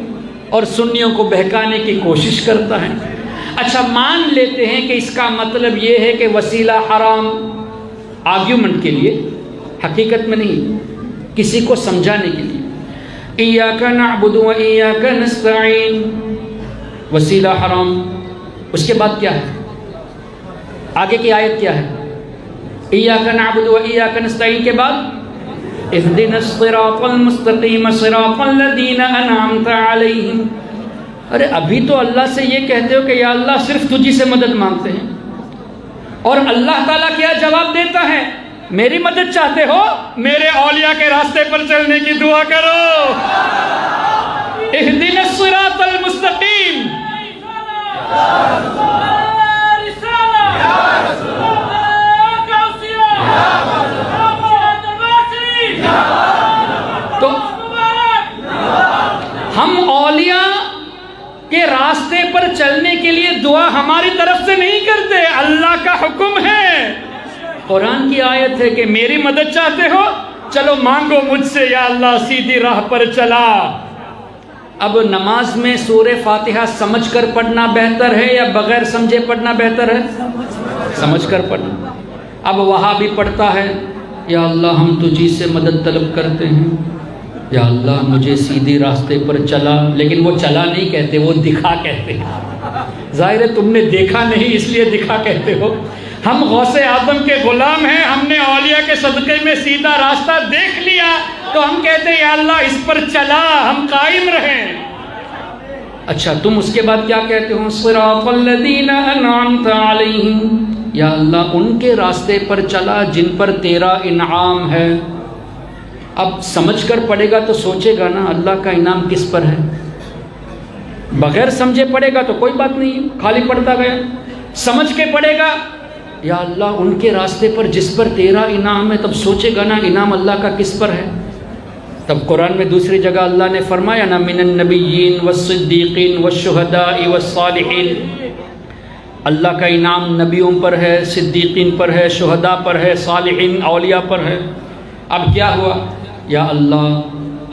اور سنیوں کو بہکانے کی کوشش کرتا ہے۔ اچھا مان لیتے ہیں کہ اس کا مطلب یہ ہے کہ وسیلہ حرام، آرگیومنٹ کے لیے، حقیقت میں نہیں، کسی کو سمجھانے کے لیے۔ ایاک نعبد و ایاک نستعین، وسیلہ حرام۔ اس کے بعد کیا ہے؟ آگے کی آیت کیا ہے؟ ایاک نعبد و ایاک نستعین کے بعد اهدنا الصراط المستقیم صراط الذین انعمت علیہم۔ ارے ابھی تو اللہ سے یہ کہتے ہو کہ یا اللہ صرف تجھی سے مدد مانگتے ہیں، اور اللہ تعالیٰ کیا جواب دیتا ہے؟ میری مدد چاہتے ہو؟ میرے اولیاء کے راستے پر چلنے کی دعا کرو۔ اهدنا الصراط المستقیم۔ تو ہم اولیاء کے راستے پر چلنے کے لیے دعا ہماری طرف سے نہیں کرتے، اللہ کا حکم ہے۔ قرآن کی آیت ہے کہ میری مدد چاہتے ہو، چلو مانگو مجھ سے، یا اللہ سیدھی راہ پر چلا۔ اب نماز میں سورہ فاتحہ سمجھ کر پڑھنا بہتر ہے یا بغیر سمجھے پڑھنا بہتر ہے؟ سمجھ کر پڑھنا۔ اب وہاں بھی پڑھتا ہے یا اللہ ہم تجھی سے مدد طلب کرتے ہیں، یا اللہ مجھے سیدھی راستے پر چلا، لیکن وہ چلا نہیں کہتے، وہ دکھا کہتے ہیں۔ ظاہر ہے تم نے دیکھا نہیں اس لیے دکھا کہتے ہو۔ ہم غوث اعظم کے غلام ہیں، ہم نے اولیاء کے صدقے میں سیدھا راستہ دیکھ لیا تو ہم کہتے ہیں یا اللہ اس پر چلا، ہم قائم رہیں۔ اچھا تم اس کے بعد کیا کہتے ہو؟ صراط الذین انعمت علیہم، یا اللہ ان کے راستے پر چلا جن پر تیرا انعام ہے۔ اب سمجھ کر پڑھے گا تو سوچے گا نا اللہ کا انعام کس پر ہے، بغیر سمجھے پڑھے گا تو کوئی بات نہیں، خالی پڑھتا گیا۔ سمجھ کے پڑھے گا یا اللہ ان کے راستے پر جس پر تیرا انعام ہے، تب سوچے گا نا انعام اللہ کا کس پر ہے۔ تب قرآن میں دوسری جگہ اللہ نے فرمایا نا من النبیین والصدیقین والشہداء والصالحین، اللہ کا انعام نبیوں پر ہے، صدیقین پر ہے، شہداء پر ہے، صالحین اولیاء پر ہے۔ اب کیا ہوا؟ یا اللہ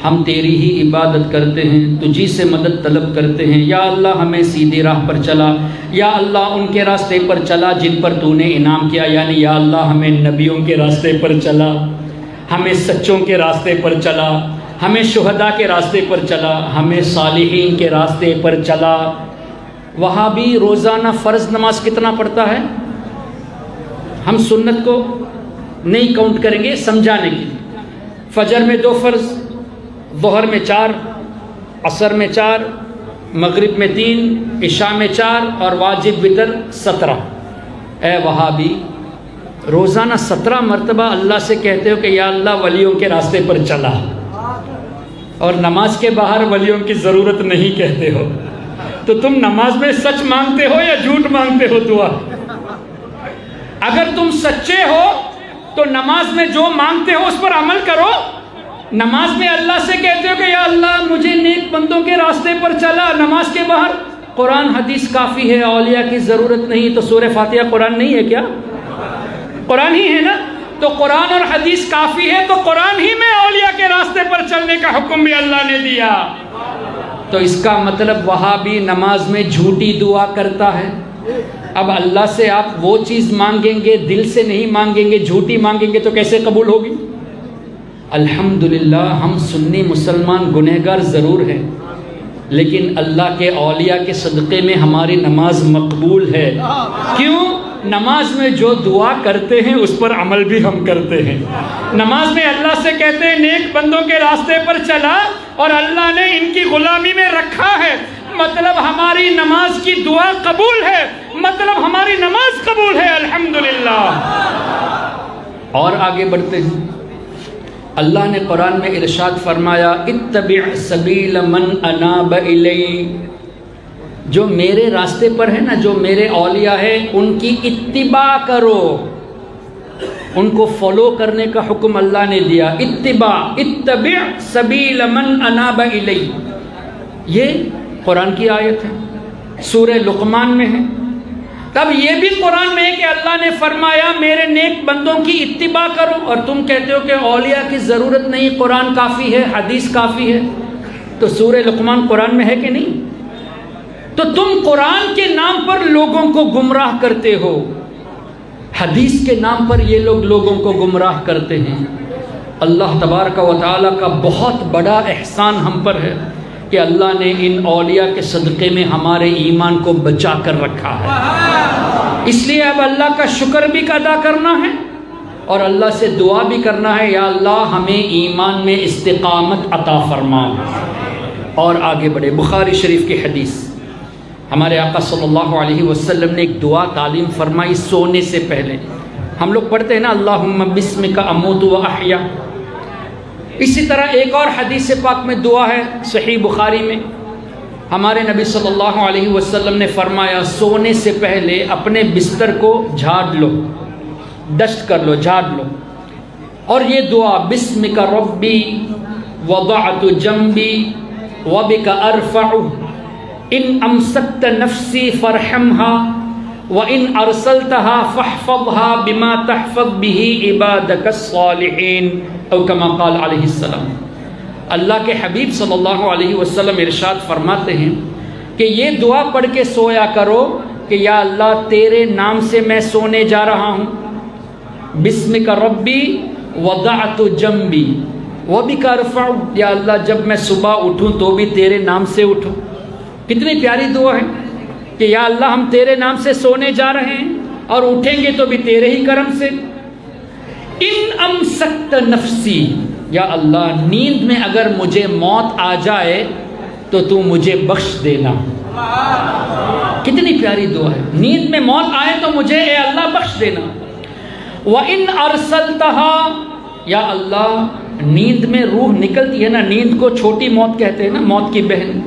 ہم تیری ہی عبادت کرتے ہیں، تجھی سے مدد طلب کرتے ہیں، یا اللہ ہمیں سیدھی راہ پر چلا، یا اللہ ان کے راستے پر چلا جن پر تو نے انعام کیا، یعنی یا اللہ ہمیں نبیوں کے راستے پر چلا، ہمیں سچوں کے راستے پر چلا، ہمیں شہداء کے راستے پر چلا، ہمیں صالحین کے راستے پر چلا۔ وہاں بھی روزانہ فرض نماز کتنا پڑھتا ہے؟ ہم سنت کو نہیں کاؤنٹ کریں گے سمجھانے کے لیے۔ فجر میں 2 فرض، ظہر میں 4، عصر میں 4، مغرب میں 3، عشاء میں 4 اور واجب وتر 17۔ اے وہابی، روزانہ 17 مرتبہ اللہ سے کہتے ہو کہ یا اللہ ولیوں کے راستے پر چلا، اور نماز کے باہر ولیوں کی ضرورت نہیں کہتے ہو، تو تم نماز میں سچ مانگتے ہو یا جھوٹ مانگتے ہو دعا؟ اگر تم سچے ہو تو نماز میں جو مانگتے ہو اس پر عمل کرو۔ نماز میں اللہ سے کہتے ہو کہ یا اللہ مجھے نیک بندوں کے راستے پر چلا، نماز کے باہر قرآن حدیث کافی ہے، اولیاء کی ضرورت نہیں، تو سورہ فاتحہ قرآن نہیں ہے کیا؟ قرآن ہی ہے نا؟ تو قرآن اور حدیث کافی ہے، تو قرآن ہی میں اولیاء کے راستے پر چلنے کا حکم بھی اللہ نے دیا۔ تو اس کا مطلب وہاں بھی نماز میں جھوٹی دعا کرتا ہے۔ اب اللہ سے آپ وہ چیز مانگیں گے، دل سے نہیں مانگیں گے، جھوٹی مانگیں گے تو کیسے قبول ہوگی؟ الحمدللہ ہم سنی مسلمان گنہگار ضرور ہیں، لیکن اللہ کے اولیاء کے صدقے میں ہماری نماز مقبول ہے۔ کیوں؟ نماز میں جو دعا کرتے ہیں اس پر عمل بھی ہم کرتے ہیں۔ نماز میں اللہ سے کہتے ہیں نیک بندوں کے راستے پر چلا، اور اللہ نے ان کی غلامی میں رکھا ہے، مطلب ہماری نماز کی دعا قبول ہے، مطلب ہماری نماز قبول ہے، الحمدللہ۔ اور آگے بڑھتے ہیں، اللہ نے قرآن میں ارشاد فرمایا اتبع سبیل من اناب الی، جو میرے راستے پر ہے نا، جو میرے اولیاء ہیں ان کی اتباع کرو۔ ان کو فالو کرنے کا حکم اللہ نے دیا، اتبع سبیل من اناب الی، یہ قرآن کی آیت ہے، سورہ لقمان میں ہے۔ تب یہ بھی قرآن میں ہے کہ اللہ نے فرمایا میرے نیک بندوں کی اتباع کرو، اور تم کہتے ہو کہ اولیاء کی ضرورت نہیں، قرآن کافی ہے، حدیث کافی ہے، تو سورہ لقمان قرآن میں ہے کہ نہیں؟ تو تم قرآن کے نام پر لوگوں کو گمراہ کرتے ہو، حدیث کے نام پر یہ لوگ لوگوں کو گمراہ کرتے ہیں۔ اللہ تبارک و تعالیٰ کا بہت بڑا احسان ہم پر ہے کہ اللہ نے ان اولیاء کے صدقے میں ہمارے ایمان کو بچا کر رکھا ہے۔ اس لیے اب اللہ کا شکر بھی ادا کرنا ہے اور اللہ سے دعا بھی کرنا ہے، یا اللہ ہمیں ایمان میں استقامت عطا فرما۔ اور آگے بڑھے، بخاری شریف کی حدیث، ہمارے آقا صلی اللہ علیہ وسلم نے ایک دعا تعلیم فرمائی سونے سے پہلے۔ ہم لوگ پڑھتے ہیں نا اللہم بسمک اموت و احیا، اسی طرح ایک اور حدیث پاک میں دعا ہے صحیح بخاری میں، ہمارے نبی صلی اللہ علیہ وسلم نے فرمایا سونے سے پہلے اپنے بستر کو جھاڑ لو، ڈسٹ کر لو، جھاڑ لو، اور یہ دعا بسمک ربی وضعت جنبی وبک ارفع ان امسکت نفسی فرحمها وَإِنْ أَرْسَلْتَهَا فَاحْفَظْهَا بِمَا تَحْفَظْ بِهِ عِبَادَكَ الصَّالِحِينَ او کما قال علیہ السلام۔ اللہ کے حبیب صلی اللہ علیہ وسلم ارشاد فرماتے ہیں کہ یہ دعا پڑھ کے سویا کرو کہ یا اللہ تیرے نام سے میں سونے جا رہا ہوں، بسمک ربی وضعت جنبی وبک ارفع، یا اللہ جب میں صبح اٹھوں تو بھی تیرے نام سے اٹھوں۔ کتنی پیاری دعا ہے کہ یا اللہ ہم تیرے نام سے سونے جا رہے ہیں اور اٹھیں گے تو بھی تیرے ہی کرم سے۔ ان امسکت نفسی، یا اللہ نیند میں اگر مجھے موت آ جائے تو تو مجھے بخش دینا۔ کتنی پیاری دعا ہے، نیند میں موت آئے تو مجھے اے اللہ بخش دینا۔ وَإِنْ أَرْسَلْتَهَا، یا اللہ نیند میں روح نکلتی ہے نا، نیند کو چھوٹی موت کہتے ہیں نا، موت کی بہن،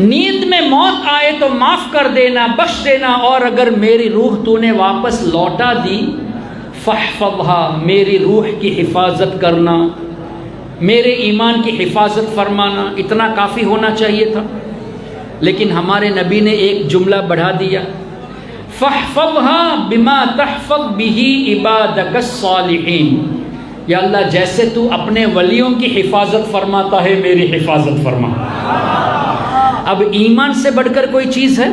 نیند میں موت آئے تو معاف کر دینا، بخش دینا، اور اگر میری روح تو نے واپس لوٹا دی فاحفظها، میری روح کی حفاظت کرنا، میرے ایمان کی حفاظت فرمانا۔ اتنا کافی ہونا چاہیے تھا، لیکن ہمارے نبی نے ایک جملہ بڑھا دیا، فاحفظها بما تحفظ به عبادك الصالحین، یا اللہ جیسے تو اپنے ولیوں کی حفاظت فرماتا ہے میری حفاظت فرما۔ اب ایمان سے بڑھ کر کوئی چیز ہے؟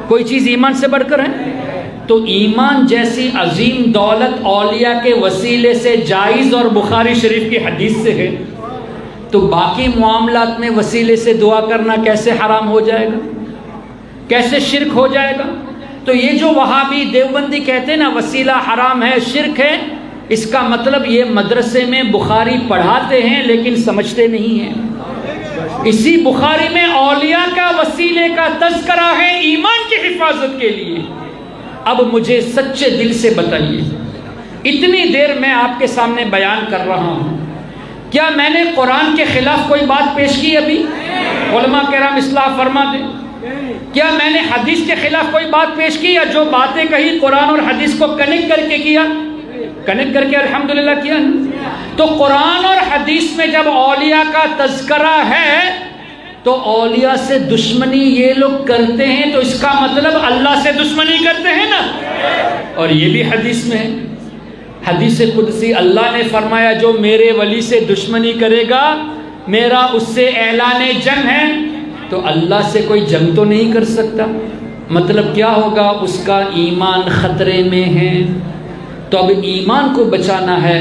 کوئی چیز ایمان سے بڑھ کر ہے؟ تو ایمان جیسی عظیم دولت اولیاء کے وسیلے سے جائز اور بخاری شریف کی حدیث سے ہے، تو باقی معاملات میں وسیلے سے دعا کرنا کیسے حرام ہو جائے گا، کیسے شرک ہو جائے گا؟ تو یہ جو وہابی دیوبندی کہتے ہیں نا وسیلہ حرام ہے، شرک ہے، اس کا مطلب یہ مدرسے میں بخاری پڑھاتے ہیں لیکن سمجھتے نہیں ہیں۔ اسی بخاری میں اولیاء کا وسیلے کا تذکرہ ہے ایمان کی حفاظت کے لیے۔ اب مجھے سچے دل سے بتائیے، اتنی دیر میں آپ کے سامنے بیان کر رہا ہوں، کیا میں نے قرآن کے خلاف کوئی بات پیش کی؟ ابھی علماء کرام اصلاح فرما دیں، کیا میں نے حدیث کے خلاف کوئی بات پیش کی، یا جو باتیں کہی قرآن اور حدیث کو کنیکٹ کر کے کیا؟ کنیکٹ کر کے الحمدللہ کیا۔ تو قرآن اور حدیث میں جب اولیاء کا تذکرہ ہے تو اولیاء سے دشمنی یہ لوگ کرتے ہیں، تو اس کا مطلب اللہ سے دشمنی کرتے ہیں نا۔ اور یہ بھی حدیث میں ہے، حدیث قدسی، اللہ نے فرمایا جو میرے ولی سے دشمنی کرے گا میرا اس سے اعلان جنگ ہے، تو اللہ سے کوئی جنگ تو نہیں کر سکتا، مطلب کیا ہوگا؟ اس کا ایمان خطرے میں ہے۔ تو اب ایمان کو بچانا ہے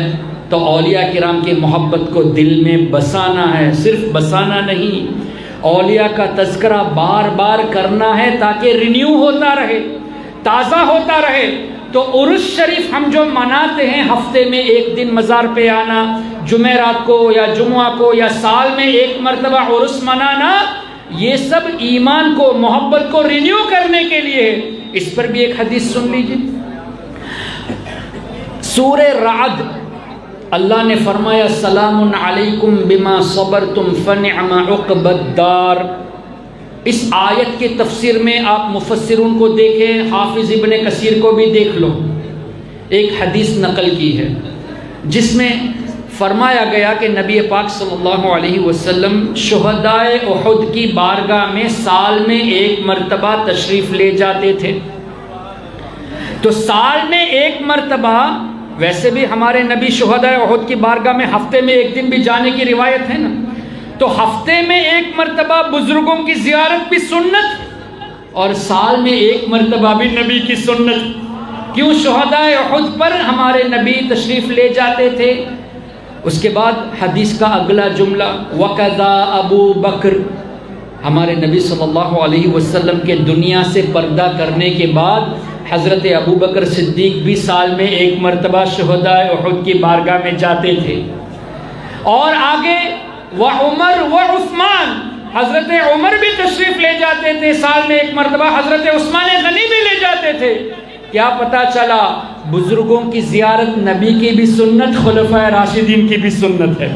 تو اولیاء کرام کی محبت کو دل میں بسانا ہے، صرف بسانا نہیں، اولیاء کا تذکرہ بار بار کرنا ہے تاکہ رینیو ہوتا رہے، تازہ ہوتا رہے۔ تو عرس شریف ہم جو مناتے ہیں، ہفتے میں ایک دن مزار پہ آنا، جمعرات کو یا جمعہ کو یا سال میں ایک مرتبہ عرس منانا، یہ سب ایمان کو، محبت کو رینیو کرنے کے لیے ہے۔ اس پر بھی ایک حدیث سن لیجیے، سورہ رعد، اللہ نے فرمایا سلام علیکم بما صبرتم فنعم عقبى الدار۔ اس آیت کی تفسیر میں آپ مفسرون کو دیکھیں، حافظ ابن کثیر کو بھی دیکھ لو، ایک حدیث نقل کی ہے جس میں فرمایا گیا کہ نبی پاک صلی اللہ علیہ وسلم شہدائے احد کی بارگاہ میں سال میں ایک مرتبہ تشریف لے جاتے تھے. تو سال میں ایک مرتبہ، ویسے بھی ہمارے نبی شہدائے احد کی بارگاہ میں ہفتے میں ایک دن بھی جانے کی روایت ہے نا، تو ہفتے میں ایک مرتبہ بزرگوں کی زیارت بھی سنت اور سال میں ایک مرتبہ بھی نبی کی سنت. کیوں؟ شہدائے احد پر ہمارے نبی تشریف لے جاتے تھے. اس کے بعد حدیث کا اگلا جملہ وَقَضَى ابو بکر، ہمارے نبی صلی اللہ علیہ وسلم کے دنیا سے پردہ کرنے کے بعد حضرت ابو بکر صدیق بھی سال میں ایک مرتبہ شہدائے احد کی بارگاہ میں جاتے تھے. اور آگے وعمر وعثمان، حضرت عمر بھی تشریف لے جاتے تھے سال میں ایک مرتبہ، حضرت عثمان غنی بھی لے جاتے تھے. کیا پتا چلا؟ بزرگوں کی زیارت نبی کی بھی سنت، خلفائے راشدین کی بھی سنت ہے.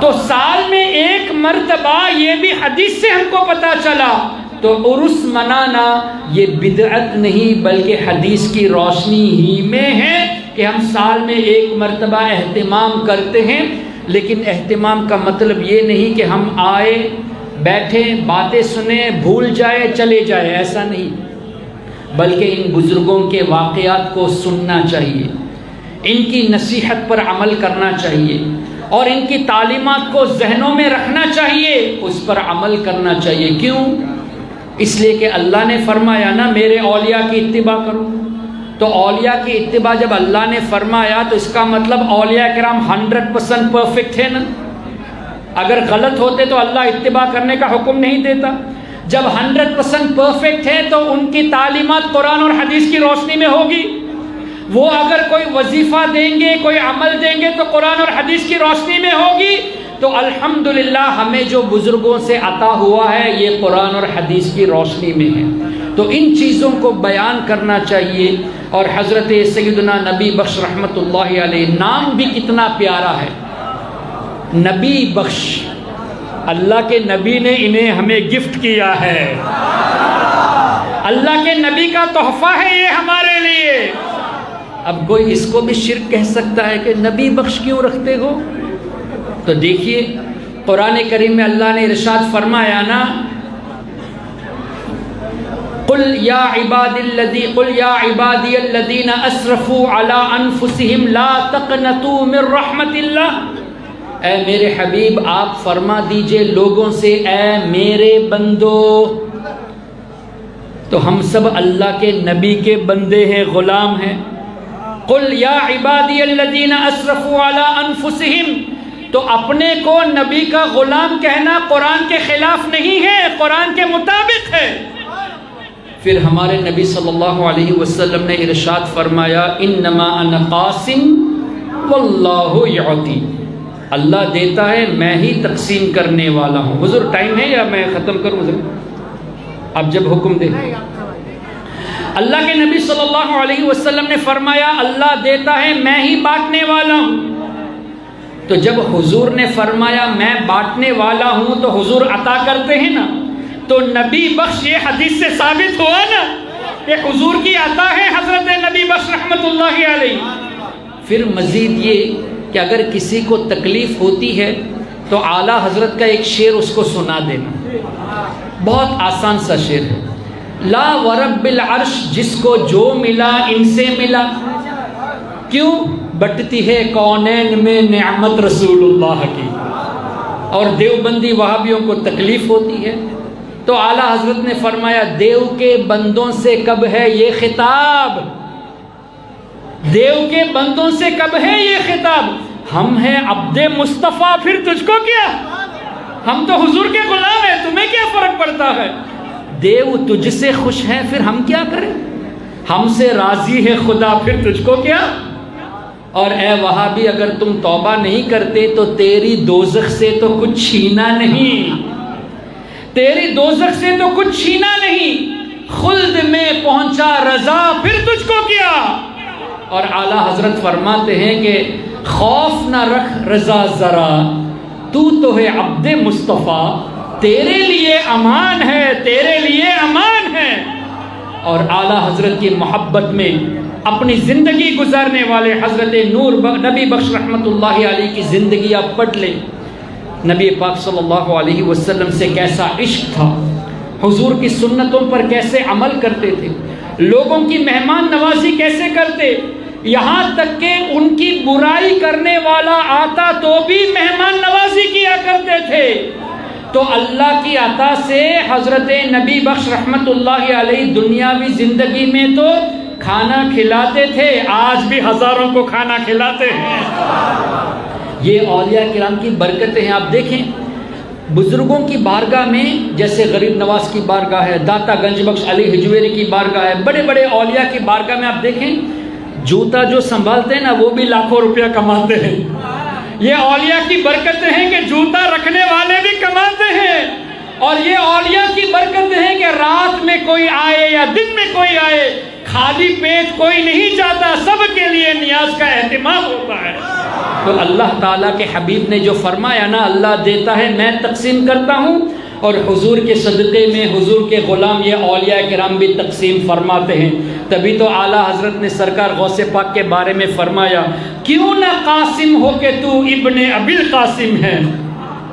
تو سال میں ایک مرتبہ، یہ بھی حدیث سے ہم کو پتا چلا. تو عرس منانا یہ بدعت نہیں بلکہ حدیث کی روشنی ہی میں ہے کہ ہم سال میں ایک مرتبہ اہتمام کرتے ہیں. لیکن اہتمام کا مطلب یہ نہیں کہ ہم آئے بیٹھیں باتیں سنیں بھول جائے چلے جائے، ایسا نہیں، بلکہ ان بزرگوں کے واقعات کو سننا چاہیے، ان کی نصیحت پر عمل کرنا چاہیے اور ان کی تعلیمات کو ذہنوں میں رکھنا چاہیے، اس پر عمل کرنا چاہیے. کیوں؟ اس لیے کہ اللہ نے فرمایا نا میرے اولیاء کی اتباع کرو. تو اولیاء کی اتباع جب اللہ نے فرمایا تو اس کا مطلب اولیاء کرام 100% پرفیکٹ ہے نا. اگر غلط ہوتے تو اللہ اتباع کرنے کا حکم نہیں دیتا. جب 100% پرفیکٹ ہے تو ان کی تعلیمات قرآن اور حدیث کی روشنی میں ہوگی. وہ اگر کوئی وظیفہ دیں گے، کوئی عمل دیں گے تو قرآن اور حدیث کی روشنی میں ہوگی. تو الحمدللہ ہمیں جو بزرگوں سے عطا ہوا ہے یہ قرآن اور حدیث کی روشنی میں ہے. تو ان چیزوں کو بیان کرنا چاہیے. اور حضرت سیدنا نبی بخش رحمت اللہ علیہ، نام بھی کتنا پیارا ہے، نبی بخش. اللہ کے نبی نے انہیں ہمیں گفٹ کیا ہے، اللہ کے نبی کا تحفہ ہے یہ ہمارے لیے. اب کوئی اس کو بھی شرک کہہ سکتا ہے کہ نبی بخش کیوں رکھتے ہو؟ تو دیکھیے قرآن کریم میں اللہ نے ارشاد فرمایا نا، قل یا عبادی الذین اسرفوا علی انفسہم لا تقنطوا من رحمت اللہ. اے میرے حبیب آپ فرما دیجئے لوگوں سے، اے میرے بندو. تو ہم سب اللہ کے نبی کے بندے ہیں، غلام ہیں. قل یا عبادی الذین اسرفوا علی انفسہم، تو اپنے کو نبی کا غلام کہنا قرآن کے خلاف نہیں ہے، قرآن کے مطابق ہے. پھر ہمارے نبی صلی اللہ علیہ وسلم نے ارشاد فرمایا انما انا قاسم واللہ یعطی، اللہ دیتا ہے میں ہی تقسیم کرنے والا ہوں. حضور ٹائم ہے یا میں ختم کروں؟ حضور اب جب حکم دے. اللہ کے نبی صلی اللہ علیہ وسلم نے فرمایا اللہ دیتا ہے میں ہی بانٹنے والا ہوں. تو جب حضور نے فرمایا میں بانٹنے والا ہوں تو حضور عطا کرتے ہیں نا، تو نبی بخش یہ حدیث سے ثابت ہوا نا کہ حضور کی عطا ہے حضرت نبی بخش رحمت اللہ علیہ. پھر مزید یہ کہ اگر کسی کو تکلیف ہوتی ہے تو اعلیٰ حضرت کا ایک شعر اس کو سنا دینا، بہت آسان سا شعر ہے. لا ورب العرش جس کو جو ملا ان سے ملا، کیوں؟ بٹتی ہے کونین میں نعمت رسول اللہ کی. اور دیوبندی وہابیوں کو تکلیف ہوتی ہے تو اعلیٰ حضرت نے فرمایا دیو کے بندوں سے کب ہے یہ خطاب، دیو کے بندوں سے کب ہے یہ خطاب. ہم ہیں عبد مصطفیٰ، پھر تجھ کو کیا، ہم تو حضور کے غلام ہیں، تمہیں کیا فرق پڑتا ہے. دیو تجھ سے خوش ہیں پھر ہم کیا کریں، ہم سے راضی ہے خدا پھر تجھ کو کیا. اور اے وہابی اگر تم توبہ نہیں کرتے تو تیری دوزخ سے تو کچھ چھینا نہیں، تیری دوزخ سے تو کچھ چھینا نہیں، خلد میں پہنچا رضا پھر تجھ کو کیا. اور اعلیٰ حضرت فرماتے ہیں کہ خوف نہ رکھ رضا ذرا، تو ہے عبد مصطفیٰ، تیرے لیے امان ہے، تیرے لیے امان ہے. اور اعلیٰ حضرت کی محبت میں اپنی زندگی گزارنے والے حضرت نور نبی بخش رحمۃ اللہ علیہ کی زندگی آپ پڑھ لیں. نبی پاک صلی اللہ علیہ وسلم سے کیسا عشق تھا، حضور کی سنتوں پر کیسے عمل کرتے تھے، لوگوں کی مہمان نوازی کیسے کرتے، یہاں تک کہ ان کی برائی کرنے والا آتا تو بھی مہمان نوازی کیا کرتے تھے. تو اللہ کی عطا سے حضرت نبی بخش رحمت اللہ علیہ دنیاوی زندگی میں تو کھانا کھلاتے تھے، آج بھی ہزاروں کو کھانا کھلاتے ہیں. یہ اولیاء کرام کی برکتیں ہیں. آپ دیکھیں بزرگوں کی بارگاہ میں، جیسے غریب نواز کی بارگاہ ہے، داتا گنج بخش علی حجویری کی بارگاہ ہے، بڑے بڑے اولیاء کی بارگاہ میں آپ دیکھیں جوتا جو سنبھالتے ہیں نا وہ بھی لاکھوں روپیہ کماتے ہیں. یہ اولیاء کی برکتیں ہیں کہ جوتا رکھنے والے بھی کماتے ہیں، اور یہ اولیاء کی برکتیں ہیں کہ رات میں کوئی آئے یا دن میں کوئی آئے خالی پیٹ کوئی نہیں جاتا، سب کے لیے نیاز کا اہتمام ہوتا ہے. تو اللہ تعالیٰ کے حبیب نے جو فرمایا نا، اللہ دیتا ہے میں تقسیم کرتا ہوں، اور حضور کے صدقے میں حضور کے غلام یہ اولیاء کرام بھی تقسیم فرماتے ہیں. تبھی تو اعلیٰ حضرت نے سرکار غوث پاک کے بارے میں فرمایا کیوں نہ قاسم ہو کہ تو ابن ابی القاسم ہے،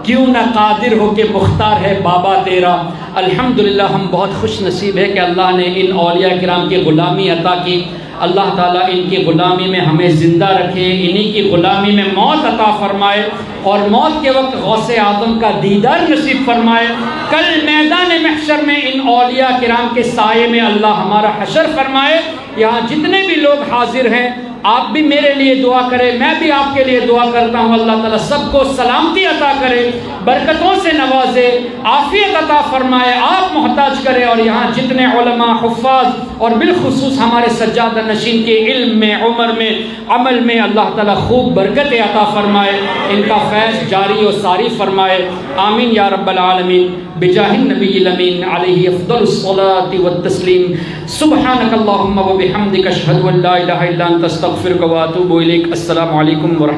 کیوں نہ قادر ہو کہ مختار ہے بابا تیرا. الحمدللہ ہم بہت خوش نصیب ہے کہ اللہ نے ان اولیاء کرام کی غلامی عطا کی. اللہ تعالیٰ ان کی غلامی میں ہمیں زندہ رکھے، انہی کی غلامی میں موت عطا فرمائے، اور موت کے وقت غوث اعظم کا دیدار نصیب فرمائے. کل میدان محشر میں ان اولیاء کرام کے سائے میں اللہ ہمارا حشر فرمائے. یہاں جتنے بھی لوگ حاضر ہیں آپ بھی میرے لیے دعا کریں، میں بھی آپ کے لیے دعا کرتا ہوں. اللہ تعالیٰ سب کو سلامتی عطا کرے، برکتوں سے نوازے، عافیت عطا فرمائے، آپ محتاج کرے. اور یہاں جتنے علماء، حفاظ اور بالخصوص ہمارے سجادہ نشین کے علم میں، عمر میں، عمل میں اللہ تعالیٰ خوب برکت عطا فرمائے، ان کا فیض جاری و ساری فرمائے. آمین یا رب العالمین. بجاہ النبی الامین علیہ افضل الصلاة والتسلیم. سبحانک اللہم و بحمدک اشہد ان لا الہ الا انت استغفرک و اتوب الیک. السلام علیکم ورحمۃ